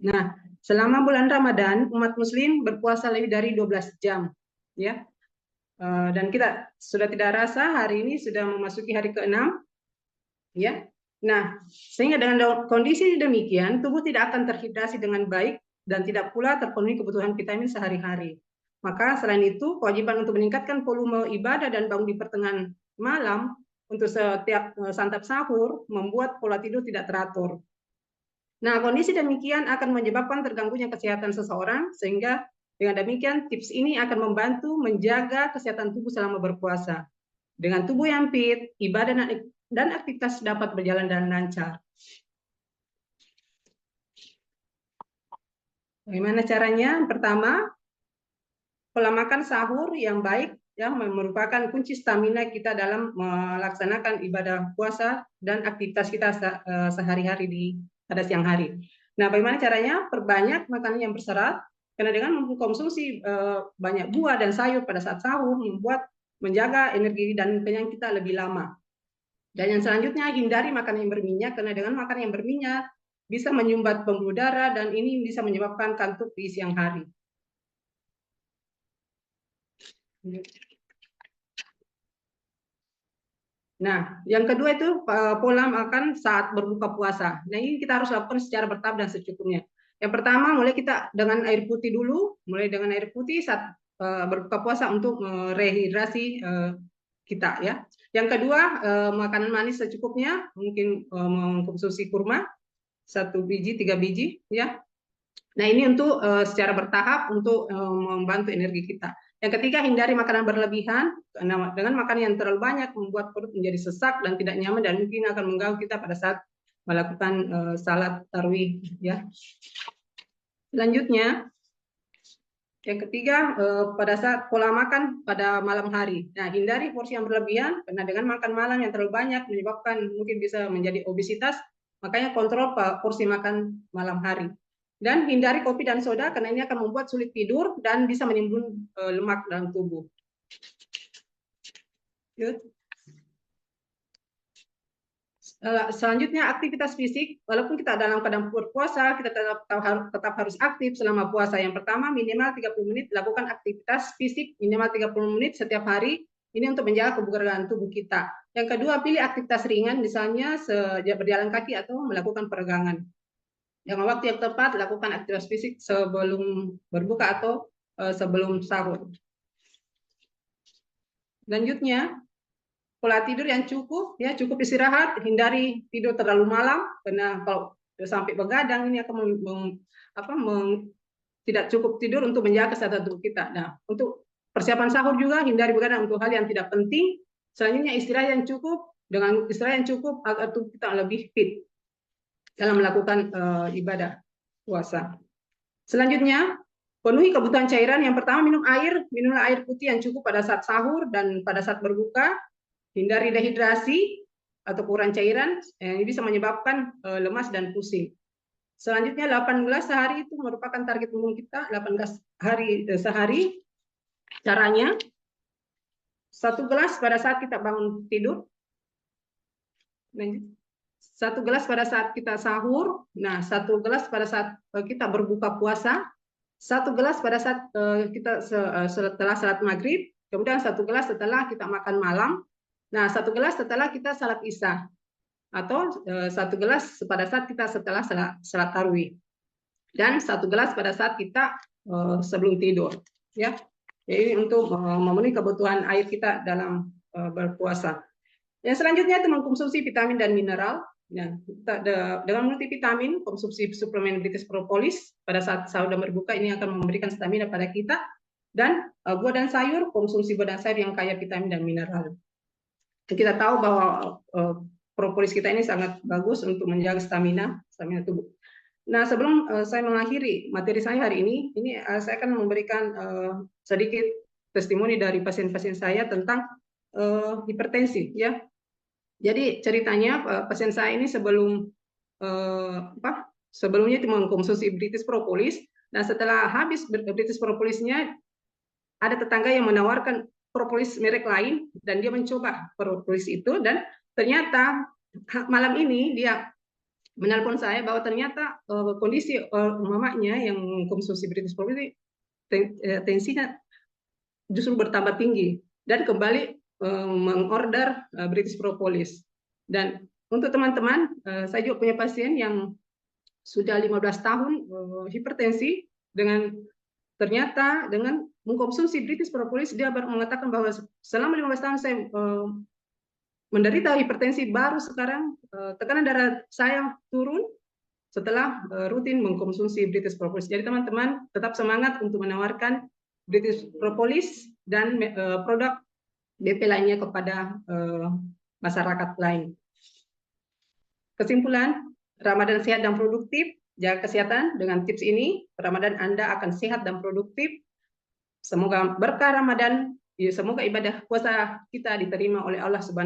Nah, selama bulan Ramadan umat Muslim berpuasa lebih dari 12 jam, ya. Dan kita sudah tidak rasa hari ini sudah memasuki hari ke-6, ya. Nah, sehingga dengan kondisi demikian tubuh tidak akan terhidrasi dengan baik dan tidak pula terpenuhi kebutuhan vitamin sehari-hari. Maka selain itu kewajiban untuk meningkatkan volume ibadah dan bangun di pertengahan malam untuk setiap santap sahur membuat pola tidur tidak teratur. Nah, kondisi demikian akan menyebabkan terganggunya kesehatan seseorang, sehingga dengan demikian tips ini akan membantu menjaga kesehatan tubuh selama berpuasa. Dengan tubuh yang fit, ibadah dan aktivitas dapat berjalan dengan lancar. Bagaimana caranya? Pertama, pola makan sahur yang baik ya merupakan kunci stamina kita dalam melaksanakan ibadah puasa dan aktivitas kita sehari-hari pada siang hari. Nah, bagaimana caranya? Perbanyak makanan yang berserat, karena dengan mengkonsumsi banyak buah dan sayur pada saat sahur membuat menjaga energi dan kenyang kita lebih lama. Dan yang selanjutnya, hindari makanan yang berminyak, karena dengan makanan yang berminyak bisa menyumbat pembuluh darah dan ini bisa menyebabkan kantuk di siang hari. Nah, yang kedua itu pola makan saat berbuka puasa. Nah, ini kita harus lakukan secara bertahap dan secukupnya. Yang pertama, mulai kita dengan air putih dulu, mulai dengan air putih saat berbuka puasa untuk rehidrasi kita ya. Yang kedua, makanan manis secukupnya, mungkin mengkonsumsi kurma 1 biji, 3 biji ya. Nah, ini untuk secara bertahap untuk membantu energi kita. Yang ketiga, hindari makanan berlebihan. Dengan makan yang terlalu banyak membuat perut menjadi sesak dan tidak nyaman dan mungkin akan mengganggu kita pada saat melakukan salat tarawih ya. Selanjutnya, yang ketiga, pada saat pola makan pada malam hari. Nah, hindari porsi yang berlebihan karena dengan makan malam yang terlalu banyak menyebabkan mungkin bisa menjadi obesitas. Makanya kontrol porsi makan malam hari. Dan hindari kopi dan soda karena ini akan membuat sulit tidur dan bisa menimbun lemak dalam tubuh. Selanjutnya, aktivitas fisik. Walaupun kita dalam keadaan berpuasa, kita tetap harus aktif selama puasa. Yang pertama, minimal 30 menit lakukan aktivitas fisik minimal 30 menit setiap hari. Ini untuk menjaga kebugaran tubuh kita. Yang kedua, pilih aktivitas ringan, misalnya berjalan kaki atau melakukan peregangan. Dengan waktu yang tepat, lakukan aktivitas fisik sebelum berbuka atau sebelum sahur. Selanjutnya, pola tidur yang cukup, ya cukup istirahat, hindari tidur terlalu malam, karena kalau sampai begadang ini akan tidak cukup tidur untuk menjaga kesehatan tubuh kita. Nah, untuk persiapan sahur juga hindari begadang untuk hal yang tidak penting. Selanjutnya istirahat yang cukup, dengan istirahat yang cukup agar tubuh kita lebih fit dalam melakukan ibadah puasa. Selanjutnya, penuhi kebutuhan cairan. Yang pertama, minumlah air putih yang cukup pada saat sahur dan pada saat berbuka. Hindari dehidrasi atau kurang cairan, yang bisa menyebabkan lemas dan pusing. Selanjutnya, 8 gelas sehari itu merupakan target umum kita, 8 gelas sehari. Caranya, 1 gelas pada saat kita bangun tidur, 1 gelas pada saat kita sahur, nah 1 gelas pada saat kita berbuka puasa, 1 gelas pada saat kita setelah salat maghrib, kemudian 1 gelas setelah kita makan malam, nah 1 gelas setelah kita salat isya, atau 1 gelas pada saat kita setelah salat tarawih, dan 1 gelas pada saat kita sebelum tidur, ya. Jadi untuk memenuhi kebutuhan air kita dalam berpuasa. Yang selanjutnya itu mengkonsumsi vitamin dan mineral. Nah, dengan multivitamin, konsumsi suplemen British Propolis pada saat sahur dan berbuka ini akan memberikan stamina pada kita. Dan buah dan sayur, konsumsi buah dan sayur yang kaya vitamin dan mineral. Kita tahu bahwa propolis kita ini sangat bagus untuk menjaga stamina tubuh. Nah, sebelum saya mengakhiri materi saya hari ini saya akan memberikan sedikit testimoni dari pasien-pasien saya tentang hipertensi, ya. Jadi ceritanya pasien saya ini sebelumnya itu mengkonsumsi British Propolis. Nah, setelah habis British Propolisnya, ada tetangga yang menawarkan propolis merek lain dan dia mencoba propolis itu dan ternyata malam ini dia menelpon saya bahwa ternyata kondisi mamanya yang mengkonsumsi British Propolis tensinya justru bertambah tinggi dan kembali mengorder British Propolis. Dan untuk teman-teman, saya juga punya pasien yang sudah 15 tahun hipertensi, dengan ternyata dengan mengkonsumsi British Propolis dia mengatakan bahwa selama 15 tahun saya menderita hipertensi, baru sekarang tekanan darah saya turun setelah rutin mengkonsumsi British Propolis. Jadi teman-teman tetap semangat untuk menawarkan British Propolis dan produk BP lainnya kepada masyarakat lain. Kesimpulan, Ramadan sehat dan produktif. Jaga kesehatan dengan tips ini. Ramadan Anda akan sehat dan produktif. Semoga berkah Ramadan. Semoga ibadah puasa kita diterima oleh Allah Subhanahu